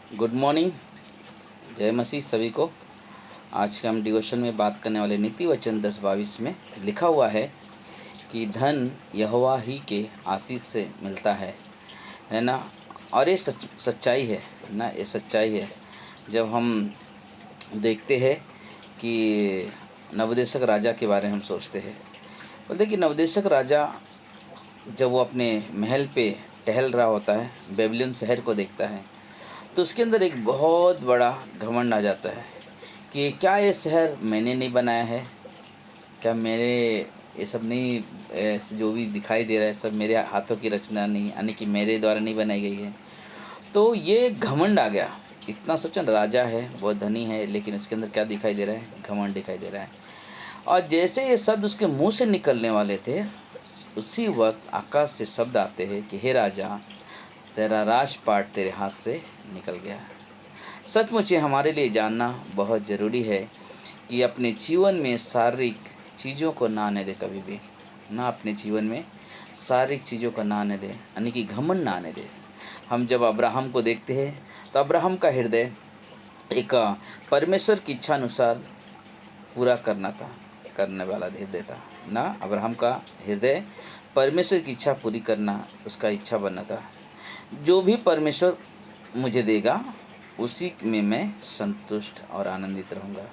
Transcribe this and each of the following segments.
Good morning. जय मसीह सभी को। आज के हम डिवोशन में बात करने वाले नीति वचन 10:22 में लिखा हुआ है कि धन यहोवा ही के आशीष से मिलता है ना। और ये सच्चाई है ना, ये सच्चाई है। जब हम देखते हैं कि नवदेशक राजा के बारे में हम सोचते हैं, बोलते कि नवदेशक राजा जब वो अपने महल पे टहल रहा होता है, बेबीलोन शहर को देखता है, तो उसके अंदर एक बहुत बड़ा घमंड आ जाता है कि क्या ये शहर मैंने नहीं बनाया है, क्या मेरे ये सब नहीं, जो भी दिखाई दे रहा है सब मेरे हाथों की रचना नहीं, यानी कि मेरे द्वारा नहीं बनाई गई है। तो ये घमंड आ गया। इतना सोचो, राजा है, बहुत धनी है, लेकिन उसके अंदर क्या दिखाई दे रहा है? घमंड दिखाई दे रहा है। और जैसे ये शब्द उसके मुंह से निकलने वाले थे, उसी वक्त आकाश से शब्द आते हैं कि हे राजा, तेरा राजपाट तेरे हाथ से निकल गया। सचमुच ये हमारे लिए जानना बहुत ज़रूरी है कि अपने जीवन में शारीरिक चीज़ों को ना आने दे, कभी भी ना अपने जीवन में शारीरिक चीज़ों को ना आने दे, यानी कि घमंड ना आने दे। हम जब अब्राहम को देखते हैं तो अब्राहम का हृदय एक परमेश्वर की इच्छा अनुसार पूरा करने वाला हृदय था ना। अब्राहम का हृदय परमेश्वर की इच्छा पूरी करना, उसका इच्छा बनना था। जो भी परमेश्वर मुझे देगा उसी में मैं संतुष्ट और आनंदित रहूँगा।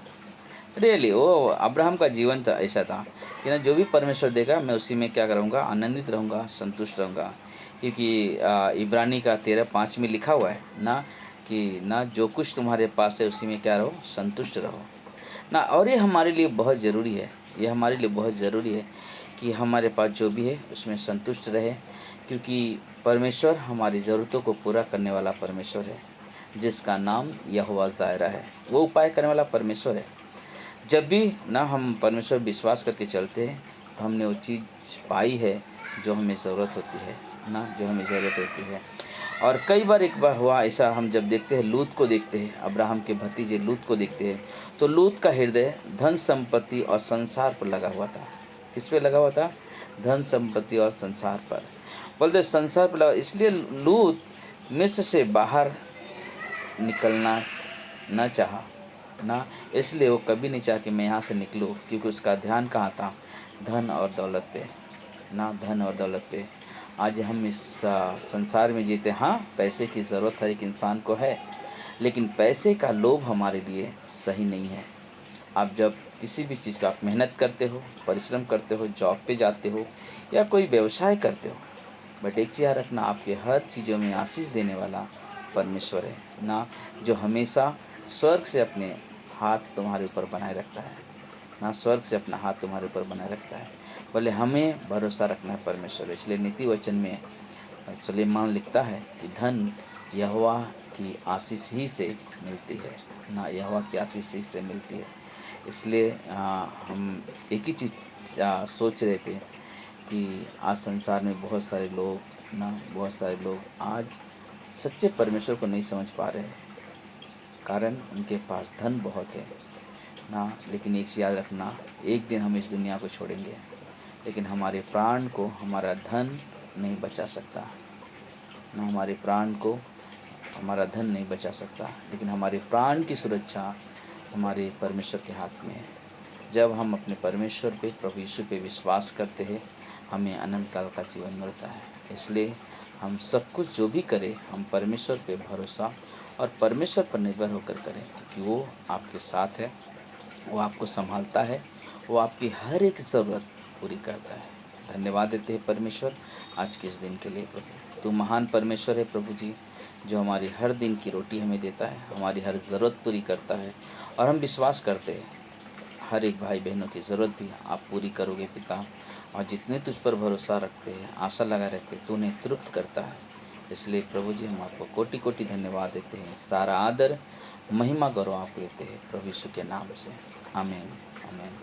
रियली वो अब्राहम का जीवन था, ऐसा था कि ना जो भी परमेश्वर देगा मैं उसी में क्या करूँगा? आनंदित रहूँगा, संतुष्ट रहूँगा। क्योंकि इब्रानी का 13:5 में लिखा हुआ है ना कि ना जो कुछ तुम्हारे पास है उसी में क्या रहो? संतुष्ट रहो ना। और ये हमारे लिए बहुत ज़रूरी है, ये हमारे लिए बहुत ज़रूरी है कि हमारे पास जो भी है उसमें संतुष्ट रहे, क्योंकि परमेश्वर हमारी ज़रूरतों को पूरा करने वाला परमेश्वर है, जिसका नाम यहोवा जायरा है। वो उपाय करने वाला परमेश्वर है। जब भी ना हम परमेश्वर विश्वास करके चलते हैं तो हमने वो चीज़ पाई है जो हमें ज़रूरत होती है ना, जो हमें ज़रूरत होती है। और कई बार एक बार हुआ ऐसा, हम जब देखते हैं लूत को देखते हैं, अब्राहम के भतीजे लूत को देखते हैं, तो लूत का हृदय धन संपत्ति और संसार पर लगा हुआ था। किस पे लगा हुआ था? धन संपत्ति और संसार पर। बोलते संसार पर लगा, इसलिए लूत मिस्र से बाहर निकलना न चाहा ना। इसलिए वो कभी नहीं चाहा कि मैं यहाँ से निकलूँ, क्योंकि उसका ध्यान कहाँ था? धन और दौलत पे ना, धन और दौलत पे। आज हम इस संसार में जीते, हाँ पैसे की ज़रूरत हर एक इंसान को है, लेकिन पैसे का लोभ हमारे लिए सही नहीं है। आप जब किसी भी चीज़ का आप मेहनत करते हो, परिश्रम करते हो, जॉब पे जाते हो या कोई व्यवसाय करते हो, बट एक चीज़ रखना, आपके हर चीज़ों में आशीष देने वाला परमेश्वर है ना, जो हमेशा स्वर्ग से अपने हाथ तुम्हारे ऊपर बनाए रखता है ना, स्वर्ग से अपना हाथ तुम्हारे ऊपर बनाए रखता है। बोले हमें भरोसा रखना है परमेश्वर। इसलिए नीति वचन में सुलेमान लिखता है कि धन यहोवा की आशीष ही से मिलती है ना, यहोवा की आशीष ही से मिलती है। इसलिए हम एक ही चीज़ सोच रहे थे कि आज संसार में बहुत सारे लोग ना, बहुत सारे लोग आज सच्चे परमेश्वर को नहीं समझ पा रहे हैं, कारण उनके पास धन बहुत है ना। लेकिन एक चीज़ याद रखना, एक दिन हम इस दुनिया को छोड़ेंगे, लेकिन हमारे प्राण को हमारा धन नहीं बचा सकता ना, हमारे प्राण को हमारा धन नहीं बचा सकता, लेकिन हमारे प्राण की सुरक्षा हमारे परमेश्वर के हाथ में है। जब हम अपने परमेश्वर पे, प्रभु यीशु पे विश्वास करते हैं, हमें अनंत काल का जीवन मिलता है। इसलिए हम सब कुछ जो भी करें, हम परमेश्वर पे भरोसा और परमेश्वर पर निर्भर होकर करें, क्योंकि वो आपके साथ है, वो आपको संभालता है, वो आपकी हर एक ज़रूरत पूरी करता है। धन्यवाद देते हैं परमेश्वर आज के इस दिन के लिए। प्रभु तू महान परमेश्वर है प्रभु जी, जो हमारी हर दिन की रोटी हमें देता है, हमारी हर ज़रूरत पूरी करता है। और हम विश्वास करते हैं हर एक भाई बहनों की ज़रूरत भी आप पूरी करोगे पिता। और जितने तुझ पर भरोसा रखते हैं, आशा लगा रखते हैं, तू उन्हें तृप्त करता है। इसलिए प्रभु जी हम आपको कोटि कोटि धन्यवाद देते हैं, सारा आदर महिमा गौरव आप लेते हैं प्रभु यीशु के नाम से। आमीन आमीन।